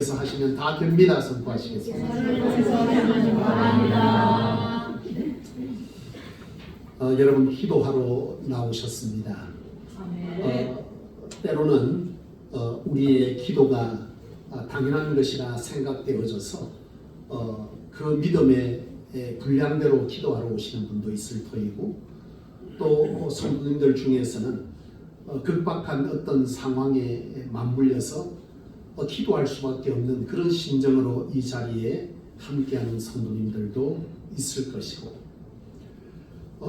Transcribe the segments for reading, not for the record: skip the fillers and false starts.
그래서 하시면 다 됩니다. 선포하시겠습니다. 여러분 기도하러 나오셨습니다. 때로는 우리의 기도가 당연한 것이라 생각되어져서 그 믿음의 분량대로 기도하러 오시는 분도 있을 터이고, 또 성도님들 중에서는 급박한 어떤 상황에 맞물려서 기도할 수밖에 없는 그런 심정으로 이 자리에 함께하는 성도님들도 있을 것이고,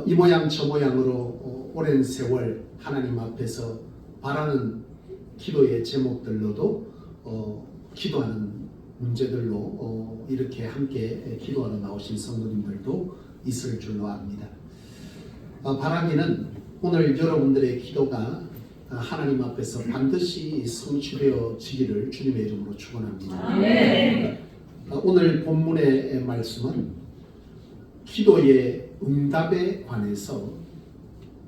이 모양 저 모양으로 오랜 세월 하나님 앞에서 바라는 기도의 제목들로도 기도하는 문제들로 이렇게 함께 기도하러 나오신 성도님들도 있을 줄로 압니다. 바라기는 오늘 여러분들의 기도가 하나님 앞에서 반드시 성취되어지기를 주님의 이름으로 축원합니다. 오늘 본문의 말씀은 기도의 응답에 관해서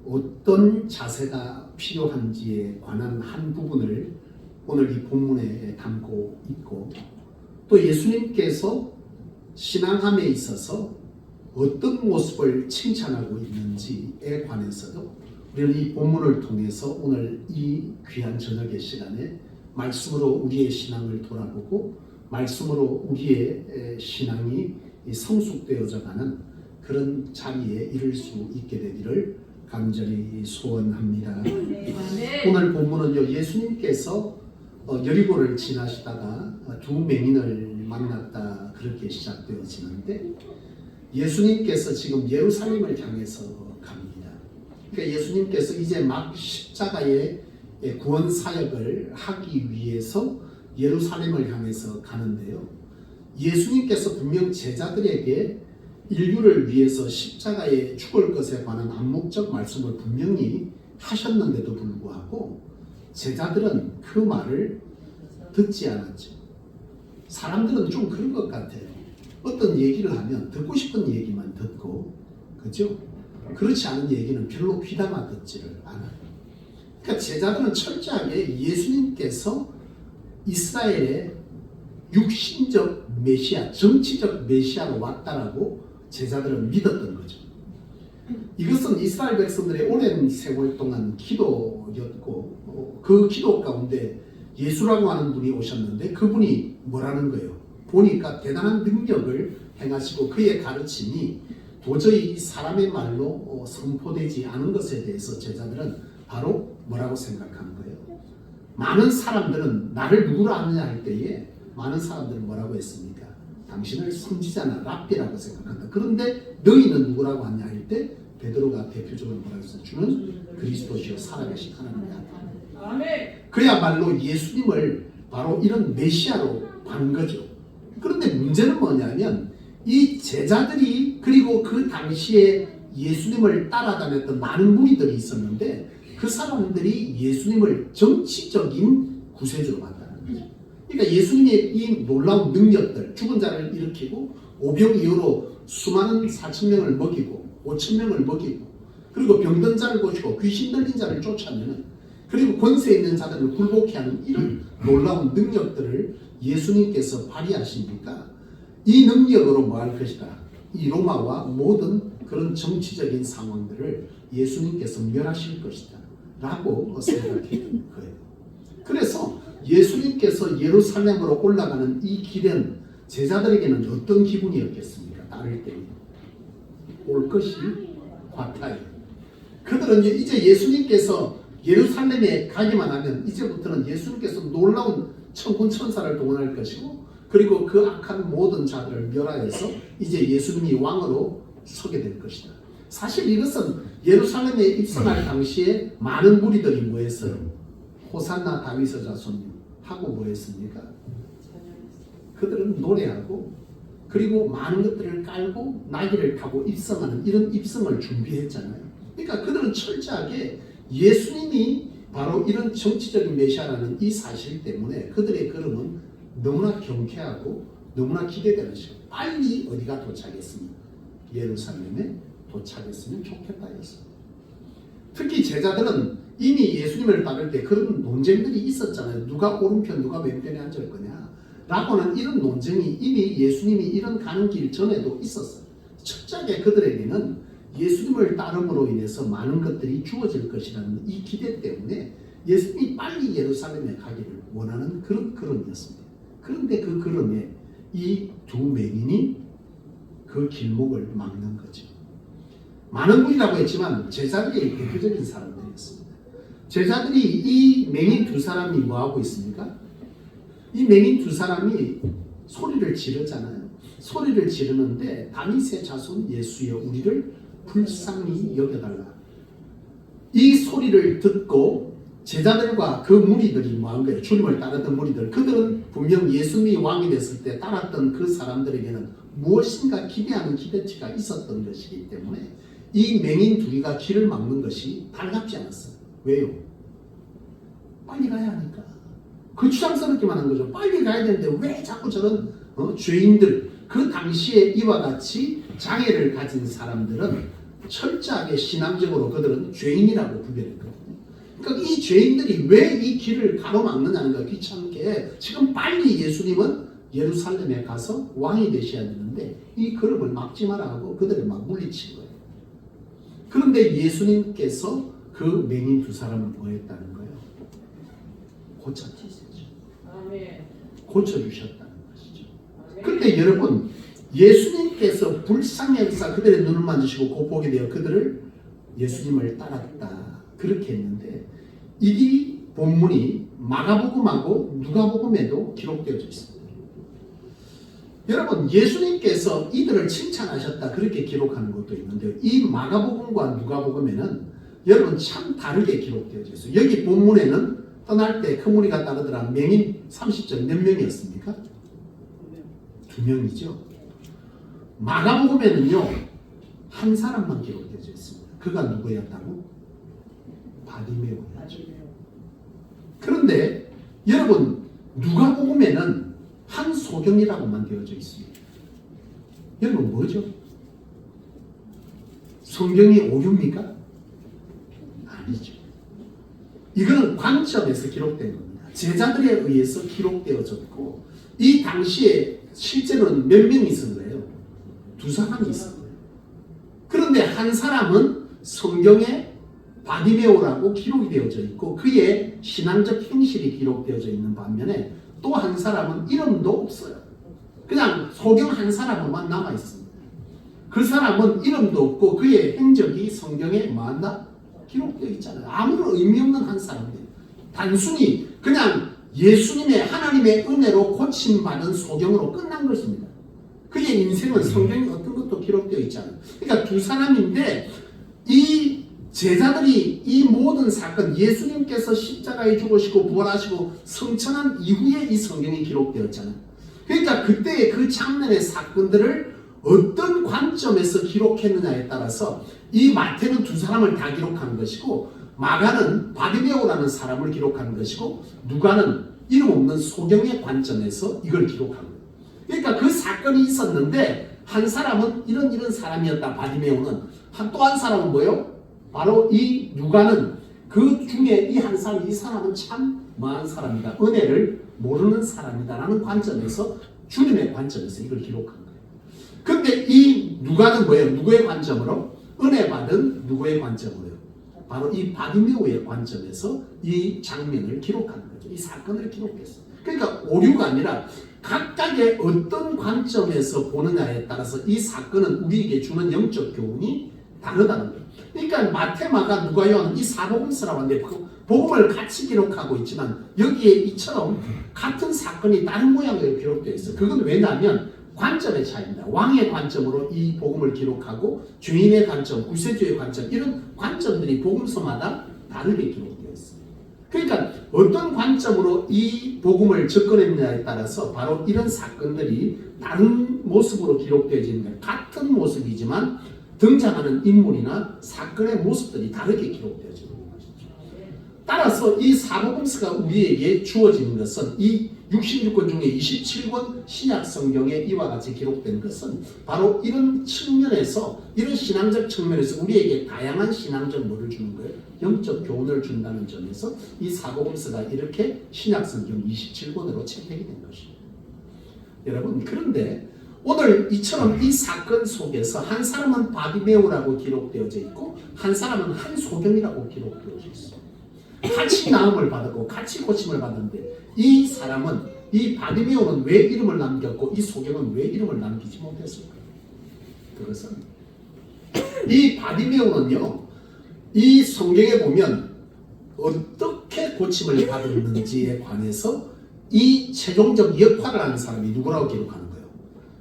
어떤 자세가 필요한지에 관한 한 부분을 오늘 이 본문에 담고 있고, 또 예수님께서 신앙함에 있어서 어떤 모습을 칭찬하고 있는지에 관해서도 우리는 이 본문을 통해서 오늘 이 귀한 저녁의 시간에 말씀으로 우리의 신앙을 돌아보고 말씀으로 우리의 신앙이 성숙되어져 가는 그런 자리에 이를 수 있게 되기를 간절히 소원합니다. 오늘 본문은요, 예수님께서 여리고를 지나시다가 두 맹인을 만났다 그렇게 시작되어지는데, 예수님께서 지금 예루살렘을 향해서 갑니다. 그러니까 예수님께서 이제 막 십자가의 구원 사역을 하기 위해서 예루살렘을 향해서 가는데요, 예수님께서 분명 제자들에게 인류를 위해서 십자가에 죽을 것에 관한 암묵적 말씀을 분명히 하셨는데도 불구하고 제자들은 그 말을 듣지 않았죠. 사람들은 좀 그런 것 같아요. 어떤 얘기를 하면 듣고 싶은 얘기만 듣고, 그죠? 그렇지 않은 얘기는 별로 귀담아 듣지를 않아요. 그러니까 제자들은 철저하게 예수님께서 이스라엘의 육신적 메시아, 정치적 메시아로 왔다라고 제자들은 믿었던 거죠. 이것은 이스라엘 백성들의 오랜 세월 동안 기도였고, 그 기도 가운데 예수라고 하는 분이 오셨는데 그분이 뭐라는 거예요? 보니까 대단한 능력을 행하시고 그의 가르침이 도저히 사람의 말로 선포되지 않은 것에 대해서 제자들은 바로 뭐라고 생각한 거예요? 많은 사람들은 나를 누구로 아느냐 할 때에 많은 사람들은 뭐라고 했습니까? 당신을 선지자나 랍비라고 생각한다. 그런데 너희는 누구라고 하냐 할 때 베드로가 대표적으로 뭐라고 했어요? 주는 그리스도시요 살아계신 하나님이다. 그야말로 예수님을 바로 이런 메시아로 본 거죠. 그런데 문제는 뭐냐면 이 제자들이, 그리고 그 당시에 예수님을 따라다녔던 많은 무리들이 있었는데 그 사람들이 예수님을 정치적인 구세주로 봤다는 거죠. 그러니까 예수님의 이 놀라운 능력들, 죽은 자를 일으키고 오병 이후로 수많은 4,000명을 먹이고 5,000명을 먹이고, 그리고 병든 자를 고치고 귀신 들린 자를 쫓아내는, 그리고 권세 있는 자들을 굴복케 하는 이런 놀라운 능력들을 예수님께서 발휘하십니까? 이 능력으로 뭐 할 것이다? 이 로마와 모든 그런 정치적인 상황들을 예수님께서 멸하실 것이다 라고 생각했던 거예요. 그래서 예수님께서 예루살렘으로 올라가는 이 길은 제자들에게는 어떤 기분이었겠습니까? 따를 때 올 것이 같아요. 그들은 이제 예수님께서 예루살렘에 가기만 하면 이제부터는 예수님께서 놀라운 천군천사를 동원할 것이고, 그리고 그 악한 모든 자들을 멸하여서 이제 예수님이 왕으로 서게 될 것이다. 사실 이것은 예루살렘에 입성할 당시에 많은 무리들이 뭐 했어요? 호산나 다윗의 자손 하고 뭐 했습니까? 그들은 노래하고 그리고 많은 것들을 깔고 나귀를 타고 입성하는 이런 입성을 준비했잖아요. 그러니까 그들은 철저하게 예수님이 바로 이런 정치적인 메시아라는 이 사실 때문에 그들의 걸음은 너무나 경쾌하고 너무나 기대되는 시간. 빨리 어디가 도착했으면 예루살렘에 도착했으면 좋겠다 했어요. 특히 제자들은 이미 예수님을 따를 때 그런 논쟁들이 있었잖아요. 누가 오른편 누가 왼편에 앉을 거냐 라고는 이런 논쟁이 이미 예수님이 이런 가는 길 전에도 있었어요. 철저하게 그들에게는 예수님을 따름으로 인해서 많은 것들이 주어질 것이라는 이 기대 때문에 예수님이 빨리 예루살렘에 가기를 원하는 그런 걸음이었습니다. 그런데 그 걸음에 이 두 맹인이 그 길목을 막는 거죠. 많은 분이라고 했지만 제자들이 대표적인 사람들이었습니다. 제자들이 이 맹인 두 사람이 뭐하고 있습니까? 이 맹인 두 사람이 소리를 지르잖아요. 소리를 지르는데 다윗의 자손 예수여 우리를 불쌍히 여겨달라. 이 소리를 듣고 제자들과 그 무리들이 뭐한 거예요? 주님을 따르던 무리들. 그들은 분명 예수님이 왕이 됐을 때 따랐던 그 사람들에게는 무엇인가 기대하는 기대치가 있었던 것이기 때문에 이 맹인 둘이가 길을 막는 것이 달갑지 않았어요. 왜요? 빨리 가야 하니까. 그 추상스럽기만 한 거죠. 빨리 가야 되는데 왜 자꾸 저런 죄인들, 그 당시에 이와 같이 장애를 가진 사람들은 철저하게 신앙적으로 그들은 죄인이라고 분별했거든요. 그러니까 이 죄인들이 왜 이 길을 가로막느냐는 거 귀찮게 지금 빨리 예수님은 예루살렘에 가서 왕이 되셔야 되는데 이 걸음을 막지 마라 하고 그들을 막 물리친 거예요. 그런데 예수님께서 그 맹인 두 사람을 뭐 했다는 거예요? 고쳐주셨죠. 고쳐주셨다는 것이죠. 그런데 여러분 예수님께서 불쌍히 여기서 그들의 눈을 만지시고 곧 보게 되어 그들을 예수님을 따랐다. 그렇게 했는데 이 본문이 마가복음하고 누가복음에도 기록되어져 있습니다. 여러분 예수님께서 이들을 칭찬하셨다 그렇게 기록하는 것도 있는데요. 이 마가복음과 누가복음에는 여러분 참 다르게 기록되어져 있어요. 여기 본문에는 떠날 때 큰 무리가 따르더라. 맹인 30절 몇 명이었습니까? 2명이죠. 마가복음에는요 한 사람만 기록되어져 있습니다. 그가 누구였다고? 바디메오였죠. 그런데 여러분 누가복음에는 한 소경이라고만 되어져 있습니다. 여러분 뭐죠? 성경이 오류입니까? 아니죠. 이거는 관점에서 기록된 겁니다. 제자들에 의해서 기록되어졌고 이 당시에 실제로는 몇 명이 있은 거예요? 두 사람이 있은 거예요. 그런데 한 사람은 성경에 바디메오라고 기록이 되어져 있고 그의 신앙적 행실이 기록되어져 있는 반면에 또 한 사람은 이름도 없어요. 그냥 소경 한 사람만 남아 있습니다. 그 사람은 이름도 없고 그의 행적이 성경에 뭐한다? 기록되어 있잖아요. 아무런 의미 없는 한 사람이에요. 단순히 그냥 예수님의 하나님의 은혜로 고침받은 소경으로 끝난 것입니다. 그의 인생은 성경에 어떤 것도 기록되어 있잖아요. 그러니까 두 사람인데 이 제자들이 이 모든 사건 예수님께서 십자가에 죽으시고 부활하시고 성천한 이후에 이 성경이 기록되었잖아요. 그러니까 그때의 그 장면의 사건들을 어떤 관점에서 기록했느냐에 따라서 이 마태는 두 사람을 다 기록한 것이고 마가는 바디메오라는 사람을 기록한 것이고 누가는 이름 없는 소경의 관점에서 이걸 기록한 거예요. 그러니까 그 사건이 있었는데 한 사람은 이런 사람이었다. 바디메오는 또 한 사람은 뭐예요? 바로 이 누가는 그 중에 이 한 사람, 이 사람은 참 뭐한 사람이다. 은혜를 모르는 사람이다라는 관점에서 주님의 관점에서 이걸 기록한 거예요. 그런데 이 누가는 뭐예요? 누구의 관점으로? 은혜 받은 누구의 관점으로요? 바로 이 바디메오의 관점에서 이 장면을 기록하는 거죠. 이 사건을 기록했어요. 그러니까 오류가 아니라 각각의 어떤 관점에서 보느냐에 따라서 이 사건은 우리에게 주는 영적 교훈이 다르다는 거예요. 그러니까 마태, 마가, 누가, 요한은 이 사복음서라고 하는데 복음을 같이 기록하고 있지만 여기에 이처럼 같은 사건이 다른 모양으로 기록되어 있어요. 그건 왜냐하면 관점의 차이입니다. 왕의 관점으로 이 복음을 기록하고 죄인의 관점, 구세주의 관점 이런 관점들이 복음서마다 다르게 기록되어 있어요. 그러니까 어떤 관점으로 이 복음을 접근했느냐에 따라서 바로 이런 사건들이 다른 모습으로 기록되어지는 거예요. 같은 모습이지만 등장하는 인물이나 사건의 모습들이 다르게 기록되어지는 것이죠. 따라서 이 사복음서가 우리에게 주어지는 것은 이 66권 중에 27권 신약 성경에 이와 같이 기록된 것은 바로 이런 측면에서 이런 신앙적 측면에서 우리에게 다양한 신앙적 뭐를 주는 거예요? 영적 교훈을 준다는 점에서 이 사복음서가 이렇게 신약 성경 27권으로 채택이 된 것입니다. 여러분, 그런데 오늘 이처럼 이 사건 속에서 한 사람은 바디메오라고 기록되어져 있고 한 사람은 한소경이라고 기록되어져 있어요. 같이 나음을 받았고 같이 고침을 받았는데 이 사람은, 이 바디메오는 왜 이름을 남겼고 이 소경은 왜 이름을 남기지 못했을까요? 그것은 이 바디메오는요, 이 성경에 보면 어떻게 고침을 받았는지에 관해서 이 최종적 역할을 하는 사람이 누구라고 기록하는 거예요?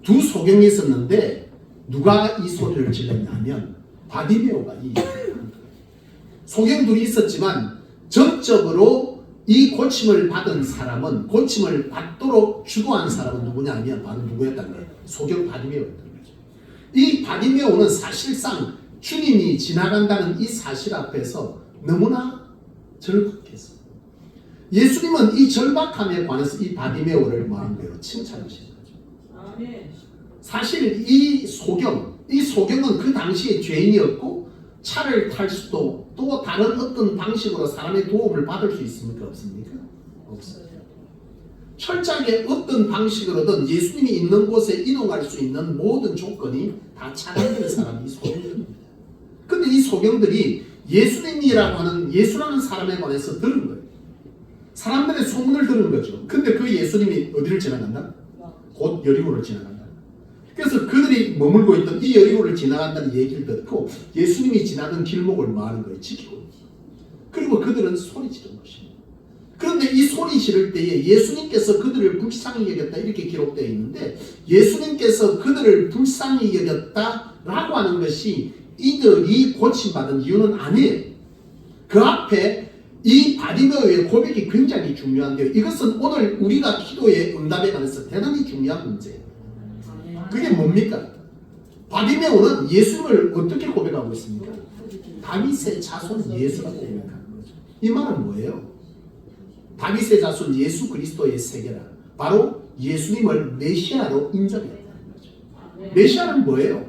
두 소경이 있었는데 누가 이 소리를 질렀냐면 바디메오가 이 역할을 하는 거예요. 소경 둘이 있었지만 전적으로 이 고침을 받은 사람은, 고침을 받도록 주도한 사람은 누구냐면 바로 누구였다는 거예요? 소경 바디메오였다는 거죠. 이 바디메오는 사실상 주님이 지나간다는 이 사실 앞에서 너무나 절박했어요. 예수님은 이 절박함에 관해서 이 바디메오를 뭐한 거예요? 칭찬하시는 거죠. 사실 이 소경은 그 당시에 죄인이었고 차를 탈 수도, 또 다른 어떤 방식으로 사람의 도움을 받을 수 있습니까? 없습니까? 없어요. 철저하게 어떤 방식으로든 예수님이 있는 곳에 이동할 수 있는 모든 조건이 다 차단된 사람이 소경들입니다. 근데 이 소경들이 예수님이라고 하는, 예수라는 사람에 관해서 들은 거예요. 사람들의 소문을 들은 거죠. 근데 그 예수님이 어디를 지나간다? 곧 여리고를 지나간다. 그래서 그들이 머물고 있던 이 여리고를 지나간다는 얘기를 듣고 예수님이 지나던 길목을 뭐하는 거예요? 지키고. 그리고 그들은 소리 지른 것입니다. 그런데 이 소리 지를 때에 예수님께서 그들을 불쌍히 여겼다 이렇게 기록되어 있는데, 예수님께서 그들을 불쌍히 여겼다라고 하는 것이 이들이 고침받은 이유는 아니에요. 그 앞에 이 바디메오의 고백이 굉장히 중요한데요. 이것은 오늘 우리가 기도의 응답에 관해서 대단히 중요한 문제예요. 그게 뭡니까? 바디메오는 예수를 어떻게 고백하고 있습니까? 다윗의 자손 예수라고 고백하는 거죠. 이 말은 뭐예요? 다윗의 자손 예수 그리스도의 세계라. 바로 예수님을 메시아로 인정했다는 거죠. 메시아는 뭐예요?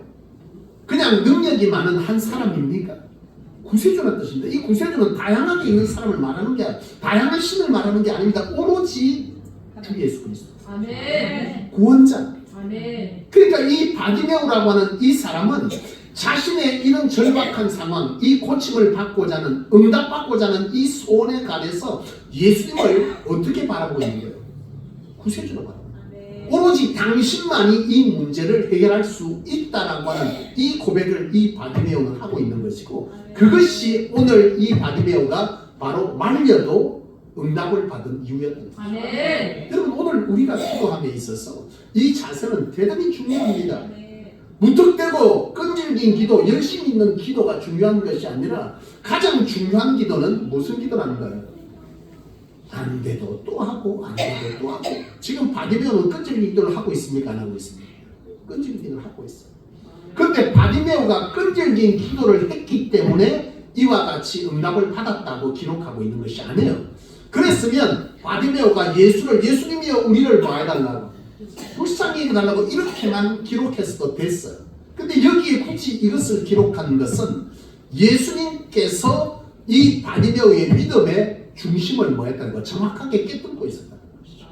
그냥 능력이 많은 한 사람입니까? 구세주라는 뜻입니다. 이 구세주는 다양하게 있는 사람을 말하는 게, 다양한 신을 말하는 게 아닙니다. 오로지 주 예수 그리스도. 아멘. 구원자. 아멘. 그러니까 이 바디메오라고 하는 이 사람은 자신의 이런 절박한 상황, 이 고침을 받고자 하는, 응답받고자 하는 이 소원에 관해서 예수님을 어떻게 바라보고 있는 거예요? 구세주로 바라보고. 오로지 당신만이 이 문제를 해결할 수 있다라고 하는 이 고백을 이 바디메오는 하고 있는 것이고, 그것이 오늘 이 바디메오가 바로 말려도 응답을 받은 이유였던 것입니다. 여러분, 오늘 우리가 기도함에 있어서 이 자세는 대단히 중요합니다. 무턱대고 끈질긴 기도, 열심히 있는 기도가 중요한 것이 아니라 가장 중요한 기도는 무슨 기도라는가요? 안 돼도 또 하고 안 돼도 또 하고. 지금 바디메오는 끈질긴 기도를 하고 있습니까? 안 하고 있습니까? 끈질긴 기도를 하고 있어요. 그런데 바디메오가 끈질긴 기도를 했기 때문에 이와 같이 응답을 받았다고 기록하고 있는 것이 아니에요. 그랬으면 바디메오가 예수님이여 우리를 뭐 해달라고, 불쌍히 해달라고 이렇게만 기록했어도 됐어요. 근데 여기에 굳이 이것을 기록한 것은 예수님께서 이 바디메오의 믿음의 중심을 뭐 했다는 거, 정확하게 깨닫고 있었다는 것이죠.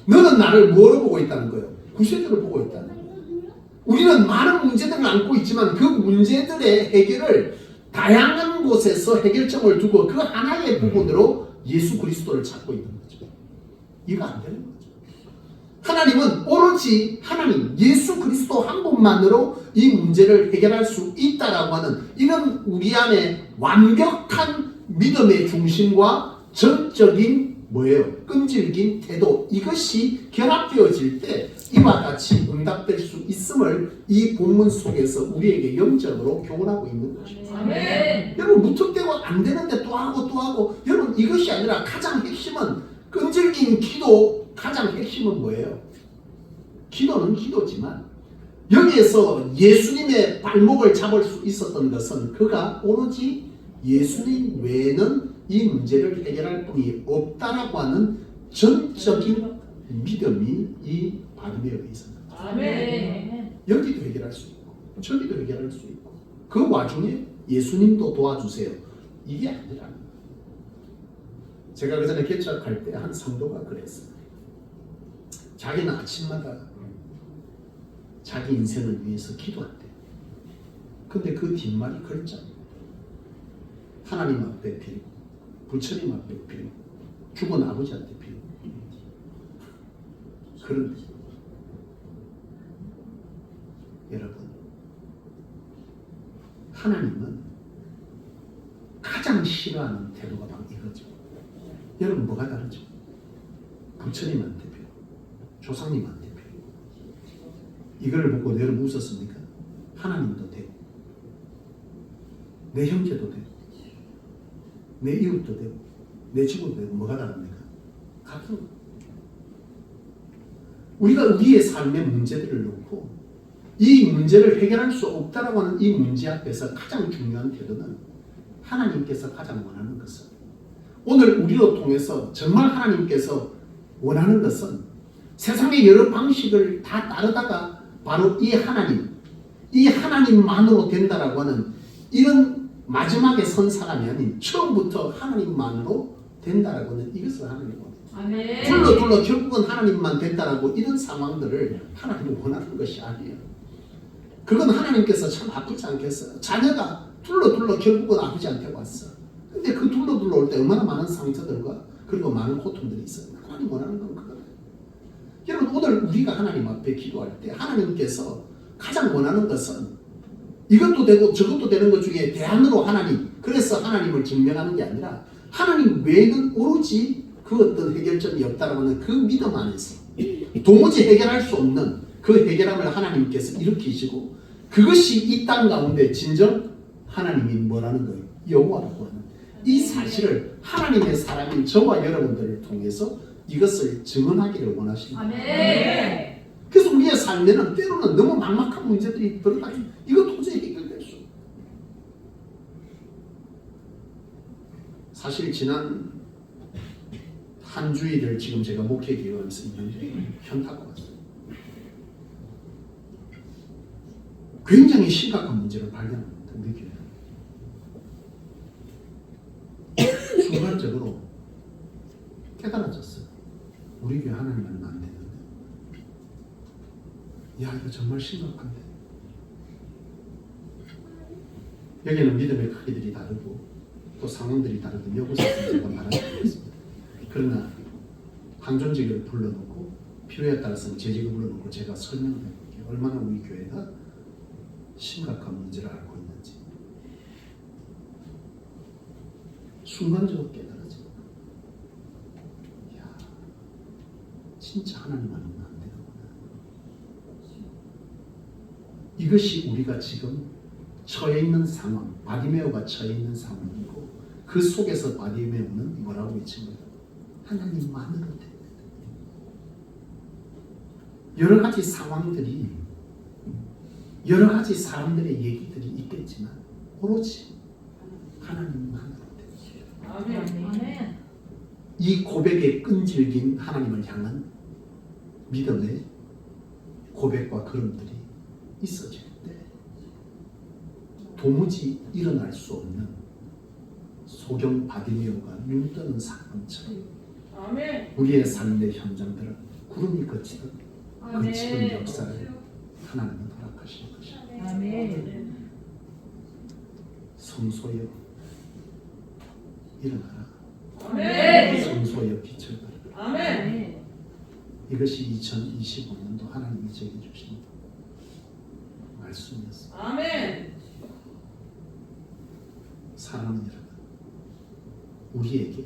너는 나를 뭐로 보고 있다는 거예요? 구세주로 보고 있다는 거예요. 우리는 많은 문제들을 안고 있지만 그 문제들의 해결을 다양한 곳에서 해결점을 두고 그 하나의 부분으로 예수 그리스도를 찾고 있는 거죠. 이거 안 되는 거죠. 하나님은 오로지 하나님, 예수 그리스도 한 분만으로 이 문제를 해결할 수 있다라고 하는 이런 우리 안에 완벽한 믿음의 중심과 전적인 뭐예요? 끈질긴 태도, 이것이 결합되어질 때 이와 같이 응답될 수 있음을 이 본문 속에서 우리에게 영적으로 교훈하고 있는 것입니다. 아멘. 여러분, 무턱대고 안 되는데 또 하고 또 하고. 여러분, 이것이 아니라 가장 핵심은 끈질긴 기도, 가장 핵심은 뭐예요? 기도는 기도지만 여기에서 예수님의 발목을 잡을 수 있었던 것은 그가 오로지 예수님 외에는 이 문제를 해결할 분이 없다라고 하는 전적인 믿음이 이 바디메오에 있었다. 아멘. 여기도 해결할 수 있고 저기도 해결할 수 있고 그 와중에 예수님도 도와주세요. 이게 아니라는 거예요. 제가 그 전에 개척할 때 한 성도가 그랬어요. 자기는 아침마다 자기 인생을 위해서 기도한대. 근데 그 뒷말이 글자. 하나님 앞에 빌고, 부처님 앞에 빌고, 죽은 아버지한테 빌고. 그런데 여러분, 하나님은 가장 싫어하는 태도가 바로 이거죠. 여러분 뭐가 다르죠? 부처님한테 빌고, 조상님한테 빌고. 이걸 보고 여러분 웃었습니까? 하나님도 되고, 내 형제도 되고, 내 이웃도 되고, 내 친구도 되고. 뭐가 다릅니까? 같은 거. 우리가 우리의 삶의 문제들을 놓고 이 문제를 해결할 수 없다라고 하는 이 문제 앞에서 가장 중요한 태도는 하나님께서 가장 원하는 것은, 오늘 우리로 통해서 정말 하나님께서 원하는 것은 세상의 여러 방식을 다 따르다가 바로 이 하나님만으로 된다라고 하는 이런 마지막에 선 사람이 아닌 처음부터 하나님만으로 된다라고 하는 이것을 하나님 원해요. 아멘. 둘러 결국은 하나님만 된다라고 이런 상황들을 하나님은 원하는 것이 아니에요. 그건 하나님께서 참 아프지 않겠어요? 자녀가 둘러 결국은 아버지한테 왔어. 근데 그 둘러 올 때 얼마나 많은 상처들과 그리고 많은 고통들이 있어요. 하나님 원하는 건 그거예요. 여러분 오늘 우리가 하나님 앞에 기도할 때 하나님께서 가장 원하는 것은 이것도 되고 저것도 되는 것 중에 대안으로 하나님, 그래서 하나님을 증명하는 게 아니라 하나님 외에는 오로지 그 어떤 해결점이 없다라고 하는 그 믿음 안에서 도무지 해결할 수 없는 그 해결함을 하나님께서 일으키시고, 그것이 이 땅 가운데 진정 하나님이 뭐라는 거예요? 여호와라고 하는 이 사실을 하나님의 사람인 저와 여러분들을 통해서 이것을 증언하기를 원하십니다. 아멘. 그래서 우리의 삶에는 때로는 너무 막막한 문제들이 들어가요. 이거 도저히 해결될 수 없어요. 사실 지난 한 주일을 지금 제가 목회 기도하면서 있는데 현타가 왔어요. 굉장히 심각한 문제를 발견합니다. 우리 교회는. 순간적으로 깨달아졌어요. 우리 교회 하나님 얼마 안 되는데, 야 이거 정말 심각한데. 여기는 믿음의 크기들이 다르고 또 상황들이 다르고 여기서 제가 말하겠습니다. 그러나 항존직을 불러놓고 필요에 따라서는 재직을 불러놓고 제가 설명을 해볼게요. 얼마나 우리 교회가 심각한 문제를 알고 있는지. 순간적으로 깨달아져요. 이야, 진짜 하나님 아니면 안 되는구나. 이것이 우리가 지금 처해 있는 상황, 바디메오가 처해 있는 상황이고, 그 속에서 바디메오는 뭐라고 외친 거예요? 하나님만으로 됩니다. 여러 가지 상황들이, 여러 가지 사람들의 얘기들이 있겠지만 오로지 하나님만으로 됩니다. 아멘. 이 고백에 끈질긴 하나님을 향한 믿음의 고백과 걸음들이 있어질 때 도무지 일어날 수 없는 소경 바디메오가 눈 뜨는 사건처럼 우리의 삶의 현장들은 구름이 거치듯 거치는 역사를 하나님은 허락하실 것입니다. 아멘. 성소여 일어나라. 아멘. 성소여 빛을 발하라. 아멘. 이것이 2025년도 하나님이 제게 주신 말씀이었습니다. 아멘. 사랑하는 여러분, 우리에게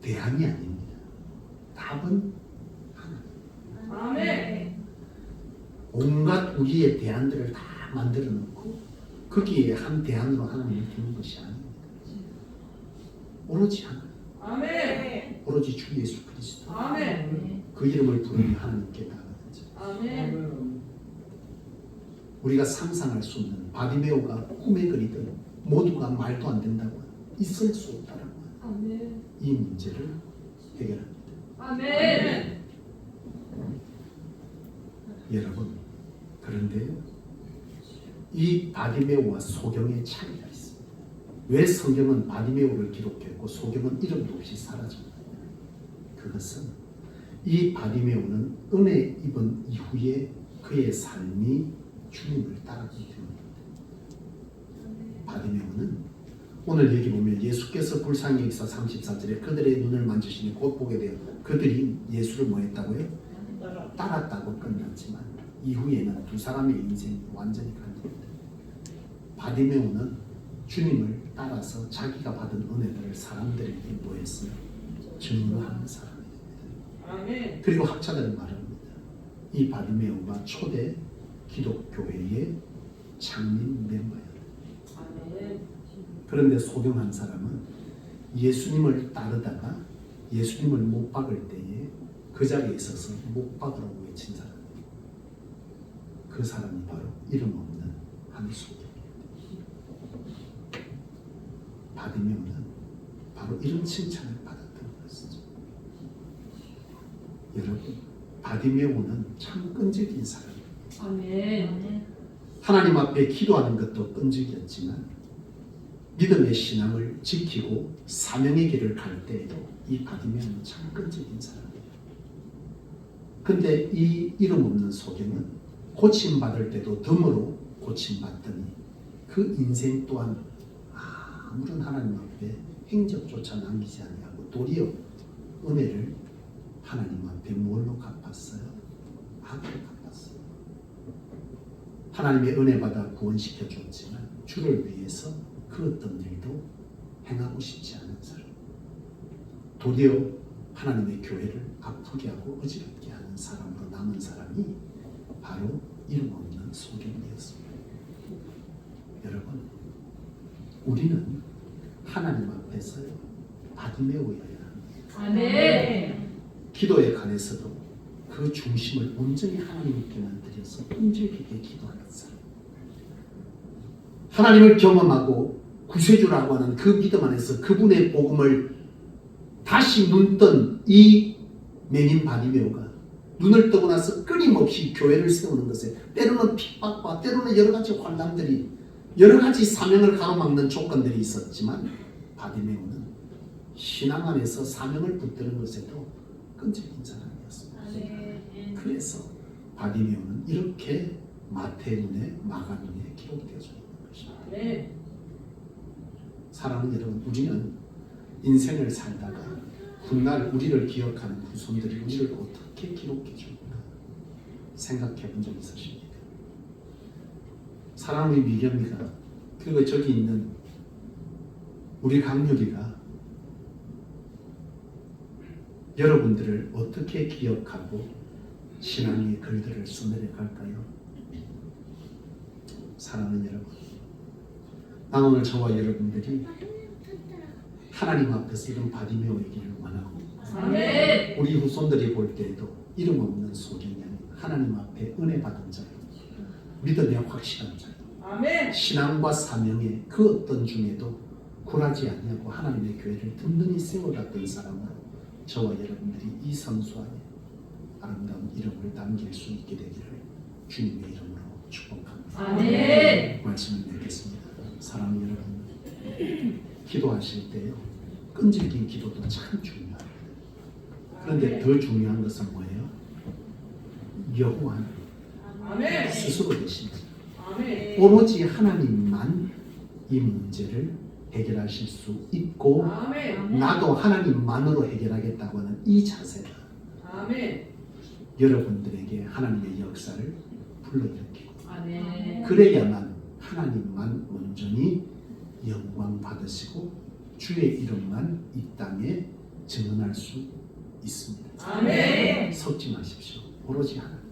대안이 아닙니다. 답은 하나님. 아멘. 온갖 우리의 대안들을 다 만들어 놓고 거기에 한 대안으로 하나님을 두는 것이 아닙니다. 오로지 하나님, 아멘. 오로지 주 예수 그리스도, 아멘. 그 이름을 부르는 하나님께 나아가죠. 아멘. 우리가 상상할 수 없는 바디메오가 꿈에 그리던 모두가 말도 안 된다고 있을 수 없다라고 아멘. 이 문제를 해결합니다. 아멘. 여러분, 그런데 이 바디메오와 소경의 차이가 있습니다. 왜 성경은 바디메오를 기록했고 소경은 이름도 없이 사라졌느냐? 그것은 이 바디메오는 은혜 입은 이후에 그의 삶이 주님을 따랐기 때문입니다. 바디메오는 오늘 여기 보면 예수께서 불쌍히 여기서 34절에 그들의 눈을 만지시니 곧 보게 되어 그들이 예수를 뭐 했다고요? 따랐다고 끝났지만 이후에는 두 사람의 인생이 완전히 갈립니다. 바디메오는 주님을 따라서 자기가 받은 은혜들을 사람들에게 뭐 했어요? 증거하는 사람입니다. 아멘. 그리고 학자들은 말합니다. 이 바디메오가 초대 기독교회의 창립 멤버였다. 아멘. 그런데 소경한 사람은 예수님을 따르다가 예수님을 못 박을 때에 그 자리에 있어서 못 박으라고 외친 사람. 그 사람이 바로 이름 없는 한 소경입니다. 바디메오는 바로 이런 칭찬을 받았던 것이죠. 여러분, 바디메오는 참 끈질긴 사람입니다. 아멘. 하나님 앞에 기도하는 것도 끈질겼지만 믿음의 신앙을 지키고 사명의 길을 갈 때에도 이 바디메오는 참 끈질긴 사람이에요. 근데 이 이름 없는 소경은 고침받을 때도 덤으로 고침받더니 그 인생 또한 아무런 하나님 앞에 행적조차 남기지 아니하고 도리어 은혜를 하나님 앞에 뭘로 갚았어요? 악으로 갚았어요. 하나님의 은혜 받아 구원시켜 줬지만 주를 위해서 그 어떤 일도 행하고 싶지 않은 사람, 도리어 하나님의 교회를 아프게 하고 어지럽게 하는 사람으로 남은 사람이 바로 이름 없는 소경이었습니다. 여러분, 우리는 하나님 앞에서요 바디메오여야 합니다. 아멘. 기도에 관해서도 그 중심을 온전히 하나님께만 드려서 끈질기게 기도하는 사람, 하나님을 경험하고 구세주라고 하는 그 믿음 안에서 그분의 복음을 다시 눈뜬 이 맹인 바디메오가 눈을 뜨고 나서 끊임없이 교회를 세우는 것에 때로는 핍박과 때로는 여러 가지 환난들이 여러 가지 사명을 가로막는 조건들이 있었지만 바디메오는 신앙 안에서 사명을 붙드는 것에도 끈질긴 사람이었습니다. 그래서 바디메오는 이렇게 마태문에 마가문에 기록되어져 있는 것입니다. 네. 사랑하는 여러분, 우리는 인생을 살다가 훗날 우리를 기억하는 후손들이 우리를 어떻게 기록해 줄까 생각해 본 적 있으십니까? 사랑하는 미경이가 그리고 저기 있는 우리 강유리가 여러분들을 어떻게 기억하고 신앙의 글들을 써내려갈까요? 사랑하는 여러분, 난 오늘 저와 여러분들이 하나님 앞에서 이런 바디메오이기를 원하고 아멘. 우리 후손들이 볼 때에도 이름 없는 소경이 아닌 하나님 앞에 은혜 받은 자요, 믿음에 확실한 자요, 아멘. 신앙과 사명의 그 어떤 중에도 굴하지 아니하고 하나님의 교회를 든든히 세워갔던 사람으로 저와 여러분들이 이 성수 안에 아름다운 이름을 남길 수 있게 되기를 주님의 이름으로 축복합니다. 아멘. 말씀을 맺겠습니다. 사랑하는 여러분, 기도하실 때요 끈질긴 기도도 참 중요합니다. 그런데 더 중요한 것은 뭐예요? 여호와 아멘. 스스로 계십니다. 아멘. 오로지 하나님만 이 문제를 해결하실 수 있고 아멘. 나도 하나님만으로 해결하겠다고 하는 이 자세가 아멘. 여러분들에게 하나님의 역사를 불러일으키고 아멘. 그래야만 하나님만 온전히 영광 받으시고 주의 이름만 이 땅에 증언할 수 있습니다. 아멘. 섞지 마십시오. 오로지 하나님.